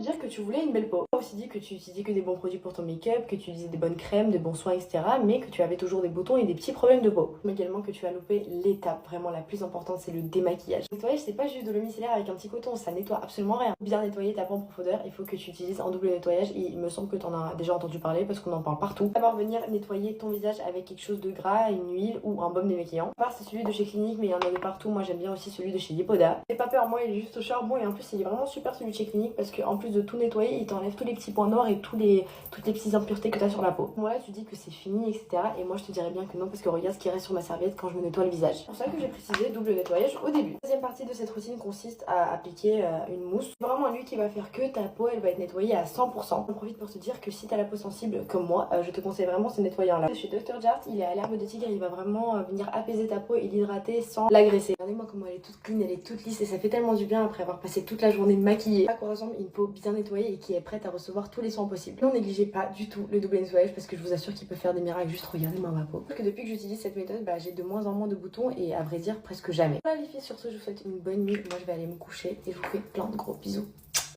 dire que tu voulais une belle peau. Tu as aussi dit que tu utilisais que des bons produits pour ton make-up, que tu utilisais des bonnes crèmes, des bons soins, etc. Mais que tu avais toujours des boutons et des petits problèmes de peau. Mais également que tu as loupé l'étape vraiment la plus importante, c'est le démaquillage. Le nettoyage, c'est pas juste de l'eau micellaire avec un petit coton, ça nettoie absolument rien. Pour bien nettoyer ta peau en profondeur, il faut que tu utilises un double nettoyage et il me semble que tu en as déjà entendu parler parce qu'on en parle partout. D'abord venir nettoyer ton visage avec quelque chose de gras, une huile ou un baume démaquillant. À part c'est celui de chez Clinique, mais il y en a de partout. Moi j'aime bien aussi celui de chez Lipoda. J'ai pas peur, moi il est juste au charbon et en plus il est vraiment super celui de chez Clinique parce qu'en plus de tout nettoyer, il t'enlève tous les petits points noirs et toutes les petites impuretés que tu as sur la peau. Moi là tu dis que c'est fini, etc. Et moi je te dirais bien que non parce que regarde ce qui reste sur ma serviette quand je me nettoie le visage. C'est pour ça que j'ai précisé double nettoyage au début. La deuxième partie de cette routine consiste à appliquer une mousse. C'est vraiment lui qui va faire que ta peau elle va être nettoyée à 100%. On profite pour te dire que si t'as la peau sensible comme moi, je te conseille vraiment ce nettoyant là. Chez Dr. Jart, il est à l'herbe de tigre, il va vraiment venir apaiser ta peau et l'hydrater sans l'agresser. Regardez-moi comment elle est toute clean, elle est toute lisse et ça fait tellement du bien après avoir passé toute la journée maquillée. À quoi ressemble une peau bien nettoyée et qui est prête à recevoir tous les soins possibles. Non, négligez pas du tout le double nettoyage parce que je vous assure qu'il peut faire des miracles. Juste regardez-moi ma peau. Parce que depuis que j'utilise cette méthode, j'ai de moins en moins de boutons et à vrai dire presque jamais. Voilà les filles, sur ce je vous souhaite une bonne nuit. Moi je vais aller me coucher et je vous fais plein de gros bisous.